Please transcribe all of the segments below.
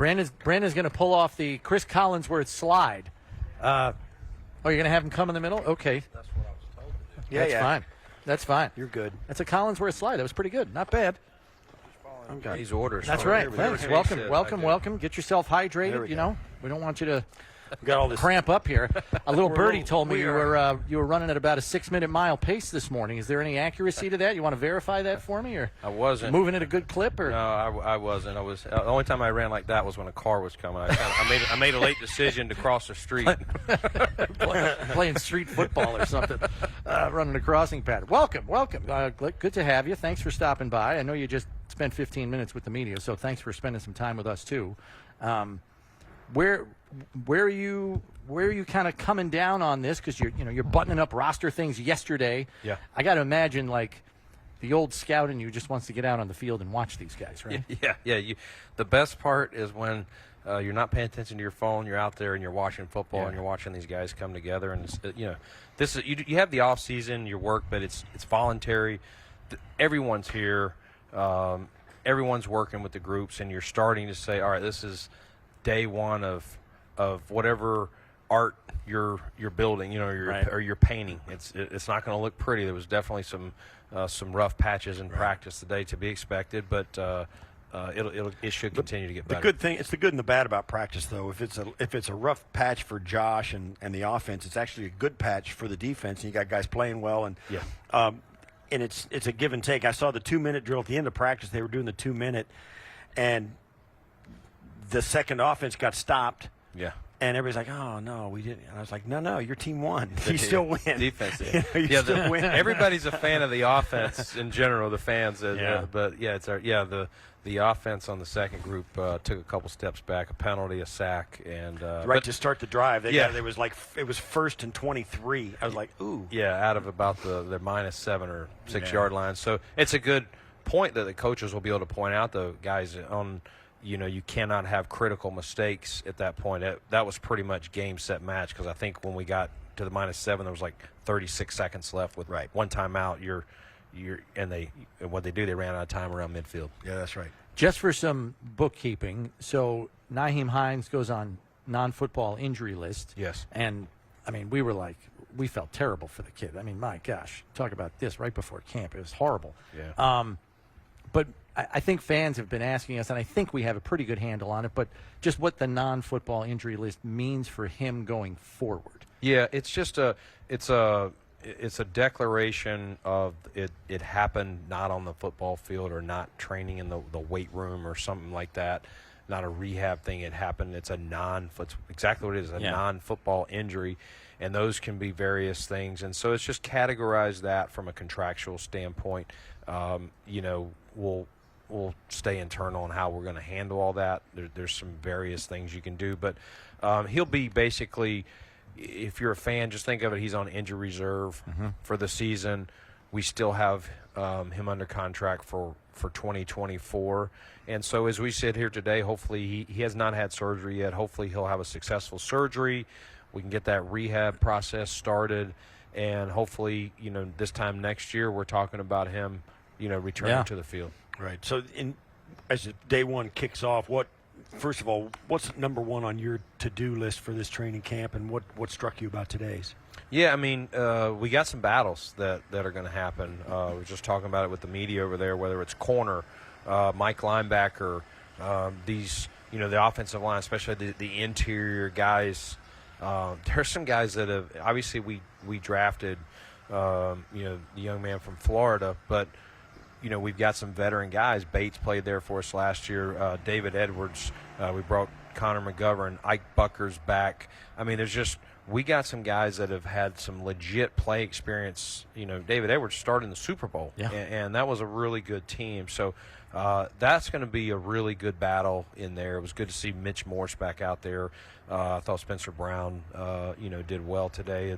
Brandon's going to pull off the Chris Collinsworth slide. You're going to have him come in the middle? Okay. That's what I was told to do. That's fine. That's fine. You're good. That's a Collinsworth slide. That was pretty good. Not bad. Okay. These orders. That's right. Thanks. Welcome. Get yourself hydrated. We don't want you to got all this cramp up here. A little birdie told me you were running at about a 6-minute mile pace this morning. Is there any accuracy to that? You want to verify that for me, or I wasn't moving at a good clip, or no? I wasn't. I was the only time I ran like that was when a car was coming. I made a late decision to cross the street. playing street football or something, running a crossing pad. Welcome. Good to have you. Thanks for stopping by. I know you just spent 15 minutes with the media, so thanks for spending some time with us too. Where are you kind of coming down on this, because you're buttoning up roster things yesterday? Yeah. I got to imagine like the old scout in you just wants to get out on the field and watch these guys, right? Yeah. The best part is when you're not paying attention to your phone. You're out there and you're watching football and you're watching these guys come together. And this is you have the off season, your work, but it's voluntary. Everyone's here. Everyone's working with the groups, and you're starting to say, all right, this is day one of whatever art you're building, or you're painting. It's not going to look pretty. There was definitely some rough patches in practice today to be expected, but it should continue to get better. The good thing, it's the good and the bad about practice, though. If it's a rough patch for Josh and the offense, it's actually a good patch for the defense, and you got guys playing well, and and it's a give and take. I saw the 2-minute drill at the end of practice. They were doing the 2-minute, and the second offense got stopped. Yeah. And everybody's like, oh, no, we didn't. And I was like, no, your team won. You still win. Defense. You still win. Everybody's a fan of the offense in general, the fans. But, the offense on the second group took a couple steps back, a penalty, a sack. And to start the drive. It was 1st and 23. I was like, ooh. Yeah, out of about the -7 or 6 yard line. So it's a good point that the coaches will be able to point out, though, guys, on – you cannot have critical mistakes at that point. That was pretty much game, set, match, because I think when we got to the -7, there was like 36 seconds left with one timeout. What they do, they ran out of time around midfield. Yeah, that's right. Just for some bookkeeping, so Nahim Hines goes on non-football injury list. Yes. And, we felt terrible for the kid. My gosh, talk about this right before camp. It was horrible. Yeah. But I think fans have been asking us, and I think we have a pretty good handle on it, but just what the non-football injury list means for him going forward. Yeah, it's just it's a declaration of it happened not on the football field or not training in the weight room or something like that, not a rehab thing. It happened. It's exactly what it is, a non-football injury, and those can be various things. And so it's just categorize that from a contractual standpoint. We'll stay internal on how we're going to handle all that. There's some various things you can do, but he'll be basically, if you're a fan, just think of it, he's on injury reserve for the season. We still have him under contract for 2024. And so as we sit here today, hopefully he has not had surgery yet. Hopefully he'll have a successful surgery. We can get that rehab process started, and hopefully, this time next year we're talking about him, returning to the field. Right. So as day one kicks off, first of all, what's number one on your to-do list for this training camp, and what struck you about today's? Yeah, we got some battles that are going to happen. We were just talking about it with the media over there, whether it's corner, Mike linebacker, these, the offensive line, especially the interior guys. There's some guys that have, obviously we drafted, the young man from Florida, but we've got some veteran guys. Bates played there for us last year. David Edwards. We brought Connor McGovern. Ike Bucker's back. We got some guys that have had some legit play experience. David Edwards started in the Super Bowl, and that was a really good team. So that's going to be a really good battle in there. It was good to see Mitch Morse back out there. I thought Spencer Brown, did well today.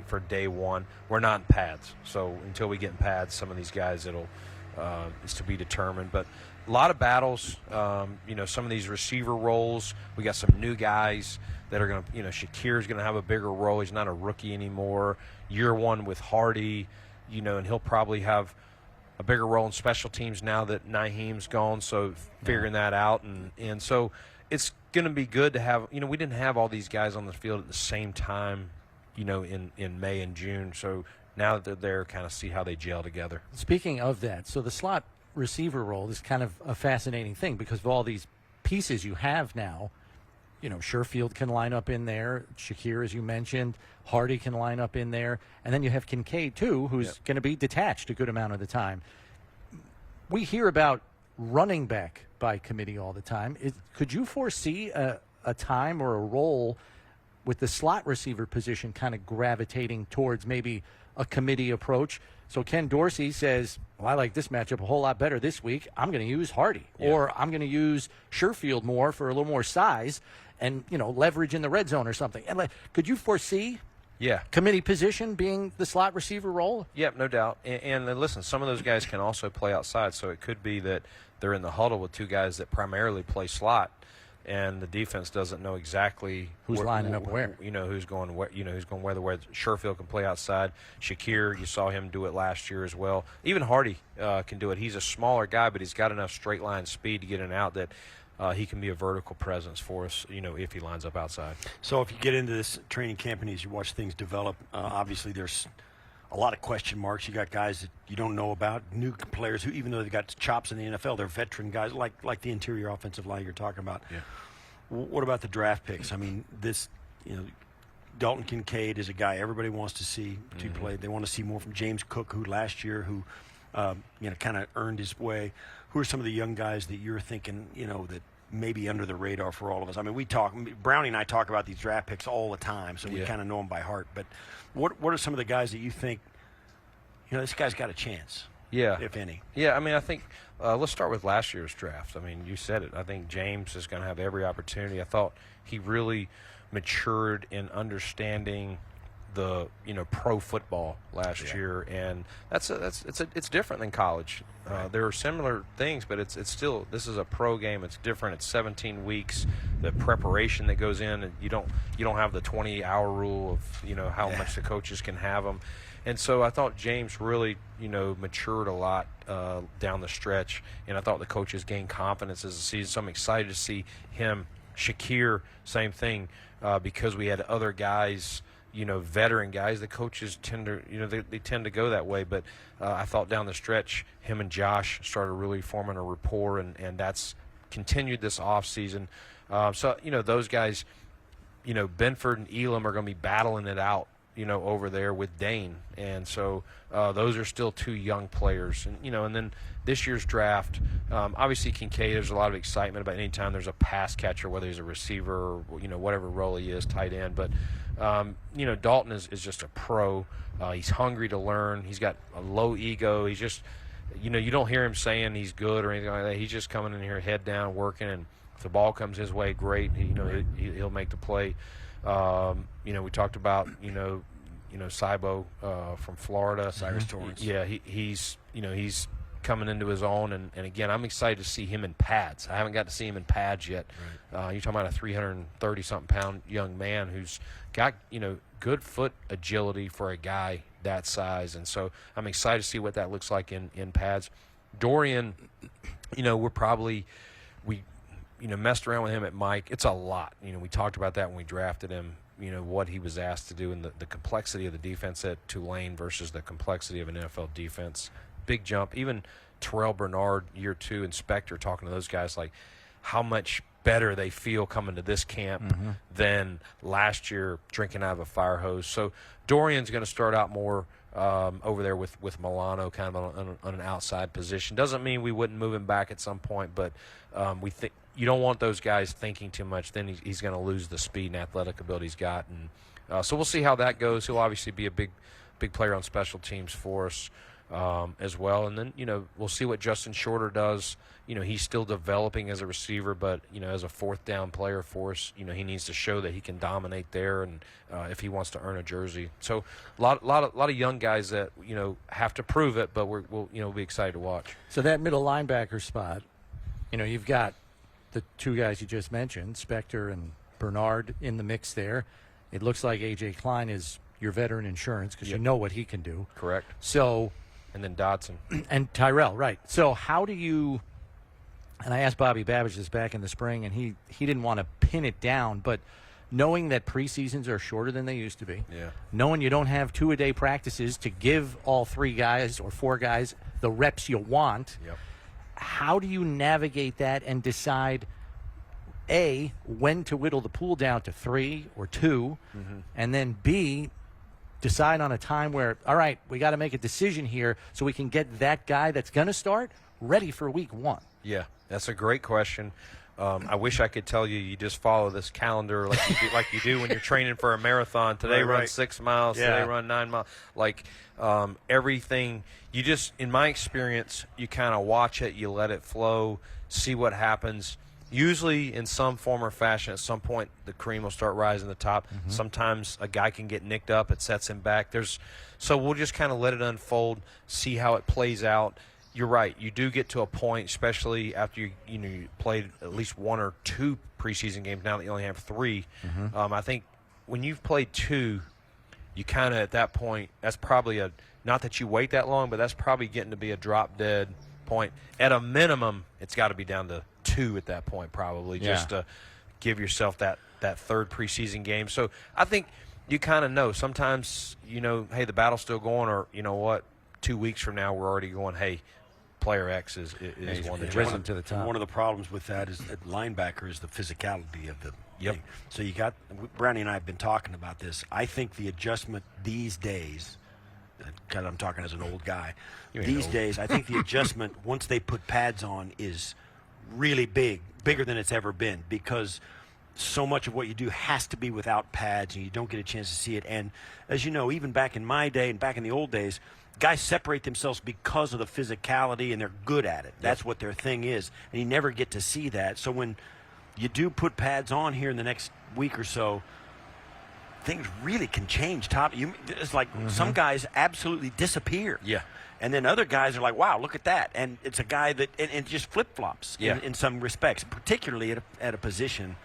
For day one, we're not in pads, so until we get in pads, some of these guys is to be determined. But a lot of battles. Some of these receiver roles, we got some new guys that are going to. Shakir's going to have a bigger role. He's not a rookie anymore. Year one with Hardy, and he'll probably have a bigger role in special teams now that Nyheim's gone. So figuring that out, and so it's going to be good to have. We didn't have all these guys on the field at the same time, in May and June. So now that they're there, kind of see how they gel together. Speaking of that, so the slot receiver role is kind of a fascinating thing because of all these pieces you have now. Sherfield can line up in there. Shakir, as you mentioned, Hardy can line up in there. And then you have Kincaid, too, who's going to be detached a good amount of the time. We hear about running back by committee all the time. Could you foresee a time or a role with the slot receiver position kind of gravitating towards maybe a committee approach? So Ken Dorsey says, well, I like this matchup a whole lot better this week. I'm going to use Hardy. Yeah. Or I'm going to use Sherfield more for a little more size and, leverage in the red zone or something. And could you foresee committee position being the slot receiver role? Yep, no doubt. And listen, some of those guys can also play outside, so it could be that they're in the huddle with two guys that primarily play slot, and the defense doesn't know exactly who's lining up where. Who's going where. Who's going where. Sherfield can play outside. Shakir, you saw him do it last year as well. Even Hardy can do it. He's a smaller guy, but he's got enough straight line speed to get in and out that he can be a vertical presence for us, if he lines up outside. So if you get into this training camp and as you watch things develop, obviously there's a lot of question marks. You got guys that you don't know about, new players who, even though they've got chops in the NFL, they're veteran guys like the interior offensive line you're talking about. Yeah. What about the draft picks? I mean, Dalton Kincaid is a guy everybody wants to see to play. They want to see more from James Cook, who last year, kind of earned his way. Who are some of the young guys that you're thinking, that may be under the radar for all of us? I mean, Brownie and I talk about these draft picks all the time, so we kind of know them by heart. But what are some of the guys that you think, this guy's got a chance? Yeah. If any. Yeah, I mean, I think let's start with last year's draft. I mean, you said it. I think James is going to have every opportunity. I thought he really matured in understanding the pro football last year, and it's different than college. There are similar things, but it's still, this is a pro game. It's different. It's 17 weeks. The preparation that goes in, and you don't have the 20-hour rule of how much the coaches can have them. And so I thought James really matured a lot down the stretch, and I thought the coaches gained confidence as the season. So I'm excited to see him. Shakir, same thing, because we had other guys, veteran guys. The coaches tend to, they tend to go that way. But I thought down the stretch, him and Josh started really forming a rapport, and that's continued this offseason. So, those guys, Benford and Elam are going to be battling it out, over there with Dane. And so those are still two young players. And, and then this year's draft, obviously Kincaid, there's a lot of excitement about any time there's a pass catcher, whether he's a receiver or, whatever role he is, tight end. But, Dalton is just a pro. He's hungry to learn. He's got a low ego. He's just, you don't hear him saying he's good or anything like that. He's just coming in here head down, working, and if the ball comes his way, great. He'll make the play. We talked about, Cybo from Florida. Cyrus Torrance. Yeah, he's coming into his own, and again, I'm excited to see him in pads. I haven't got to see him in pads yet. Right. You're talking about a 330-something pound young man who's got, good foot agility for a guy that size, and so I'm excited to see what that looks like in pads. Dorian, we messed around with him at Mike. It's a lot. We talked about that when we drafted him, what he was asked to do and the complexity of the defense at Tulane versus the complexity of an NFL defense. Big jump. Even Terrell Bernard, year 2, and Spector, talking to those guys, like how much better they feel coming to this camp than last year drinking out of a fire hose. So Dorian's going to start out more over there with Milano, kind of on an outside position. Doesn't mean we wouldn't move him back at some point, but we think you don't want those guys thinking too much. Then he's going to lose the speed and athletic ability he's got, and so we'll see how that goes. He'll obviously be a big player on special teams for us as well. And then we'll see what Justin Shorter does. He's still developing as a receiver, but as a fourth down player for us, he needs to show that he can dominate there, and if he wants to earn a jersey. So a lot of young guys that have to prove it, but we'll be excited to watch. So that middle linebacker spot, you've got the two guys you just mentioned, Spector and Bernard, in the mix there. It looks like A.J. Klein is your veteran insurance because you know what he can do. Correct. So, and then Dodson and Tyrell, right? So how do you And I asked Bobby Babbage this back in the spring, and he didn't want to pin it down, but knowing that preseasons are shorter than they used to be, knowing you don't have 2-a-day practices to give all 3 guys or 4 guys the reps you want, how do you navigate that and decide, A, when to whittle the pool down to 3 or 2, and then B, decide on a time where, all right, we got to make a decision here so we can get that guy that's going to start ready for week 1? Yeah, that's a great question. I wish I could tell you just follow this calendar like you do when you're training for a marathon. Today run 6 miles, today run 9 miles. Like everything, you just, in my experience, you kind of watch it, you let it flow, see what happens. Usually in some form or fashion, at some point, the cream will start rising to the top. Sometimes a guy can get nicked up. It sets him back. So we'll just kind of let it unfold, see how it plays out. You're right. You do get to a point, especially after you played at least 1 or 2 preseason games. Now that you only have 3, I think when you've played 2, you kind of at that point. That's probably not that you wait that long, but that's probably getting to be a drop dead point. At a minimum, it's got to be down to 2 at that point, probably, just to give yourself that 3rd preseason game. So I think you kind of know. Sometimes hey, the battle's still going, or you know what, 2 weeks from now we're already going, hey, player X is one that's risen to the top. One of the problems with that is that linebacker is the physicality of the thing. So you got, Brownie and I have been talking about this. I think the adjustment these days, because I'm talking as an old guy, these days I think the adjustment once they put pads on is really bigger than it's ever been, because so much of what you do has to be without pads and you don't get a chance to see it. And as you know, even back in my day and back in the old days, guys separate themselves because of the physicality, and they're good at it. That's what their thing is, and you never get to see that. So when you do put pads on here in the next week or so, things really can change. It's like some guys absolutely disappear. And then other guys are like, wow, look at that. And it's a guy that and it just flip-flops in some respects, particularly at a position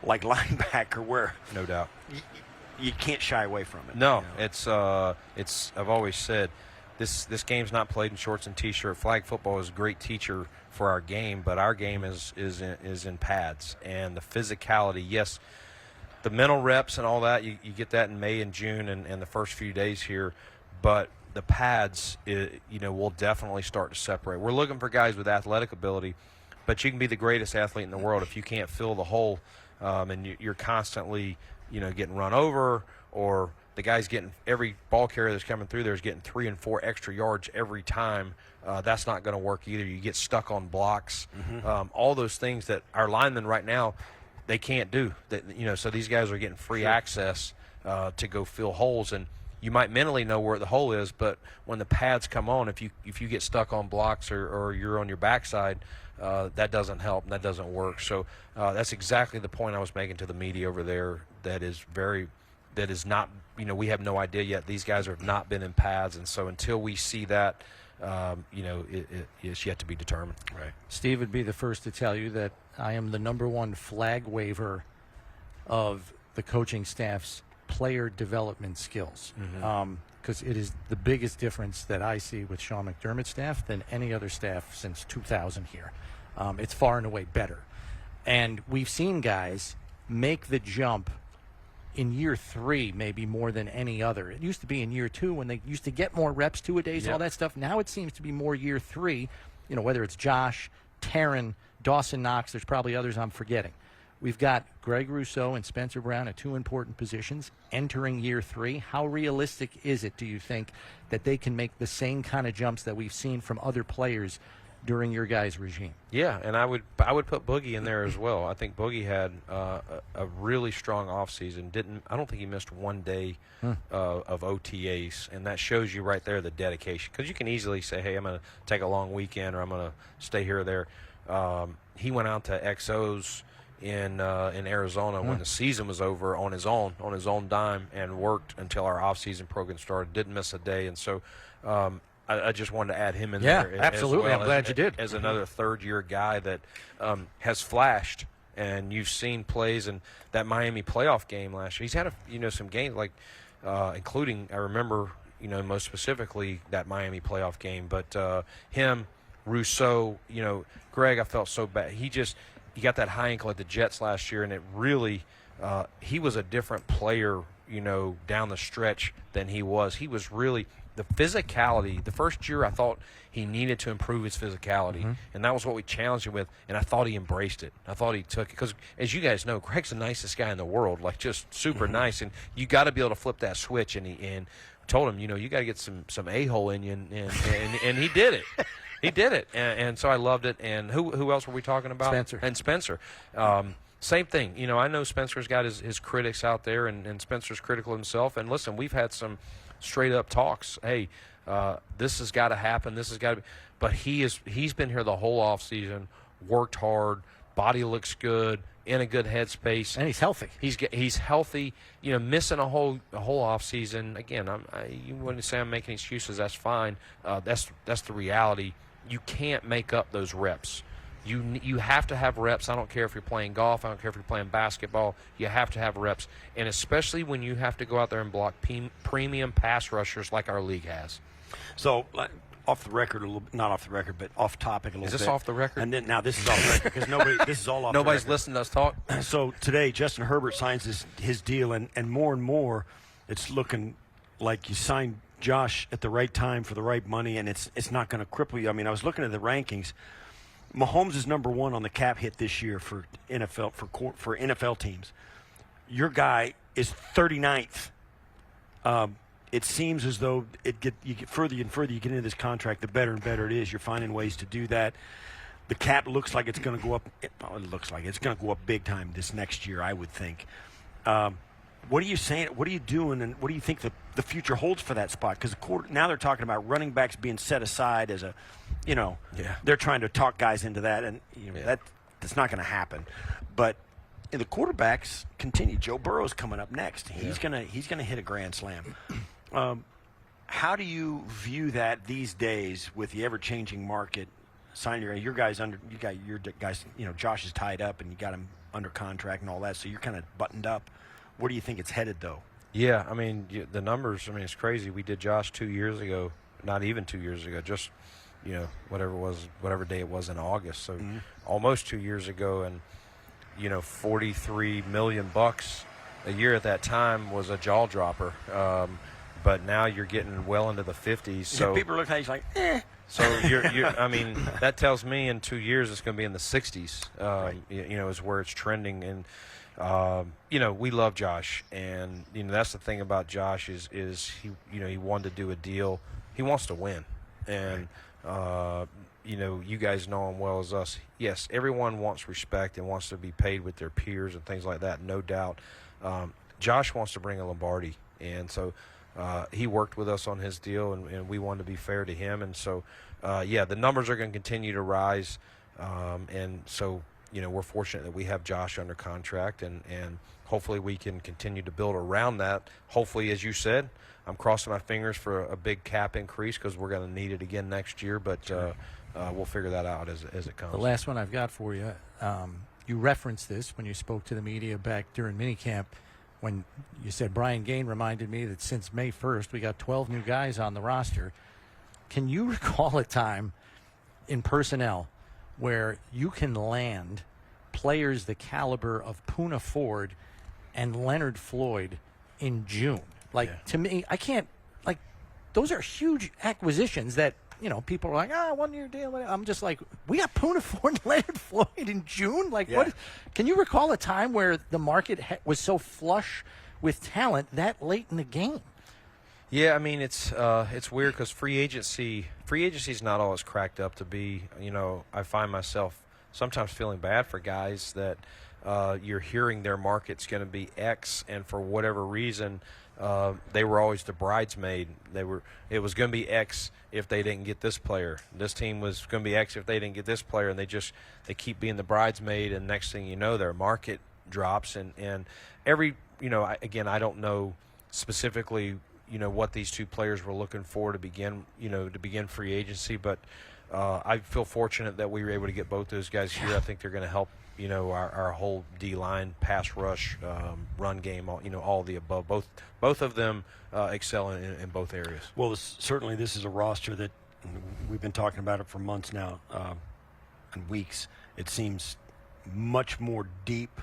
like linebacker where no doubt you can't shy away from it. No, it's I've always said this game's not played in shorts and t-shirt. Flag football is a great teacher for our game, but our game is in pads. And the physicality, yes, the mental reps and all that, you get that in May and June and the first few days here, but the pads, will definitely start to separate. We're looking for guys with athletic ability, but you can be the greatest athlete in the world if you can't fill the hole, and you're constantly getting run over, or the guy's getting, every ball carrier that's coming through there is getting 3 and 4 extra yards every time. That's not going to work either. You get stuck on blocks, all those things that our linemen right now, they can't do. So these guys are getting free access to go fill holes, and you might mentally know where the hole is, but when the pads come on, if you get stuck on blocks or you're on your backside, that doesn't help and that doesn't work. So that's exactly the point I was making to the media over there. That is not, we have no idea yet. These guys have not been in pads, and so until we see that, it's yet to be determined. Right. Steve would be the first to tell you that I am the #1 flag waver of the coaching staff's player development skills, because it is the biggest difference that I see with Sean McDermott's staff than any other staff since 2000 here. It's far and away better. And we've seen guys make the jump in year 3 maybe more than any other. It used to be in year 2 when they used to get more reps, 2-a-days, all that stuff. Now it seems to be more year 3, whether it's Josh, Taryn, Dawson Knox, there's probably others I'm forgetting. We've got Greg Rousseau and Spencer Brown at 2 important positions entering year 3. How realistic is it, do you think, that they can make the same kind of jumps that we've seen from other players during your guys' regime? Yeah, and I would put Boogie in there as well. I think Boogie had a really strong offseason. I don't think he missed 1 day of OTAs, and that shows you right there the dedication. Because you can easily say, hey, I'm going to take a long weekend, or I'm going to stay here or there. He went out to XOs in Arizona when the season was over on his own dime, and worked until our off-season program started. Didn't miss a day, and so I just wanted to add him in there. Absolutely. As well, I'm glad you did. As another third-year guy that has flashed, and you've seen plays in that Miami playoff game last year. He's had some games like including, I remember most specifically that Miami playoff game, but him Rousseau, Greg, I felt so bad. He got that high ankle at the Jets last year, and it really he was a different player, down the stretch than he was. He was really the physicality. The first year I thought he needed to improve his physicality, and that was what we challenged him with, and I thought he embraced it. I thought he took it because, as you guys know, Greg's the nicest guy in the world, like just super nice, and you got to be able to flip that switch, and told him, you got to get some a-hole in you, and he did it. He did it, and so I loved it. And who else were we talking about? Spencer. And Spencer. Same thing. I know Spencer's got his critics out there, and Spencer's critical himself. And listen, we've had some straight-up talks. Hey, this has got to happen. This has got to be. But he's been here the whole offseason, worked hard, body looks good, in a good headspace, and he's healthy. He's healthy. Missing a whole offseason. Again, you wouldn't say I'm making excuses. That's fine. That's the reality. You can't make up those reps. You have to have reps. I don't care if you're playing golf. I don't care if you're playing basketball. You have to have reps, and especially when you have to go out there and block premium pass rushers like our league has. So, off the record a little, not off the record, but off topic a little bit. Is this off the record? And then now this is off the record because this is all off. Nobody's the record. listening to us talk. So today, Justin Herbert signs his deal, and more, it's looking like you signed Josh at the right time for the right money, and it's not going to cripple you. I mean, I was looking at the rankings. Mahomes is number 1 on the cap hit this year for NFL for NFL teams. Your guy is 39th. It seems as though you get further and further you get into this contract, the better and better it is. You're finding ways to do that. The cap looks like it's going to go up. It looks like it's going to go up big time this next year, I would think. What are you saying? What are you doing? And what do you think the future holds for that spot? Because now they're talking about running backs being set aside as a, they're trying to talk guys into that, and that's not going to happen. But the quarterbacks continue. Joe Burrow's coming up next. He's gonna hit a grand slam. How do you view that these days with the ever-changing market? Signing your guys Josh is tied up and you got him under contract and all that, so you're kind of buttoned up. Where do you think it's headed, though? Yeah, I mean, the numbers, it's crazy. We did Josh 2 years ago, not even 2 years ago, just, whatever day it was in August. So almost 2 years ago, and, $43 million a year at that time was a jaw dropper. But now you're getting well into the 50s. So people are looking at you like, eh. So that tells me in 2 years it's going to be in the 60s. Right. Is where it's trending. And we love Josh, and that's the thing about Josh is he wanted to do a deal. He wants to win, and you guys know him well as us. Yes, everyone wants respect and wants to be paid with their peers and things like that, no doubt. Josh wants to bring a Lombardi, and so he worked with us on his deal, and we wanted to be fair to him. And so, the numbers are going to continue to rise, and so we're fortunate that we have Josh under contract, and hopefully we can continue to build around that. Hopefully, as you said, I'm crossing my fingers for a big cap increase because we're going to need it again next year, but we'll figure that out as it comes. The last one I've got for you, you referenced this when you spoke to the media back during minicamp when you said Brian Gaine reminded me that since May 1st we got 12 new guys on the roster. Can you recall a time in personnel where you can land players the caliber of Poona Ford and Leonard Floyd in June? To me, I can't, those are huge acquisitions that, people are like, 1 year deal. I'm just like, we got Poona Ford and Leonard Floyd in June? What? Can you recall a time where the market was so flush with talent that late in the game? Yeah, it's weird because free agency is not always cracked up to be. I find myself sometimes feeling bad for guys that you're hearing their market's going to be X, and for whatever reason, they were always the bridesmaid. It was going to be X if they didn't get this player. This team was going to be X if they didn't get this player, and they keep being the bridesmaid, and next thing you know, their market drops. And every I don't know specifically what these two players were looking for to begin free agency, but I feel fortunate that we were able to get both those guys here. I think they're going to help our whole D-line, pass rush, run game, all of the above. Both of them excel in both areas. Well, certainly this is a roster that we've been talking about it for months now and weeks. It seems much more deep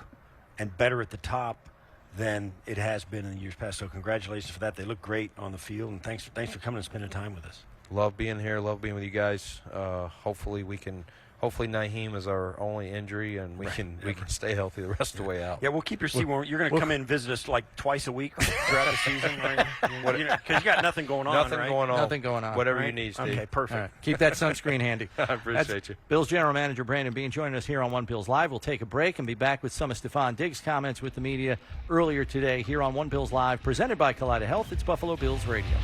and better at the top than it has been in the years past. So congratulations for that. They look great on the field, and thanks for coming and spending time with us. Love being here. Love being with you guys. Hopefully Nyheim is our only injury, and we can stay healthy the rest of the way out. Yeah, we'll keep your seat warm. You're going to come in and visit us like twice a week throughout the season, because you got nothing going on, Nothing right? going on. Nothing going on. Whatever right? you need, Steve. Okay, perfect. All right. Keep that sunscreen handy. I appreciate you. Bills General Manager Brandon Beane joining us here on One Bills Live. We'll take a break and be back with some of Stephon Diggs' comments with the media earlier today here on One Bills Live, presented by Kaleida Health. It's Buffalo Bills Radio.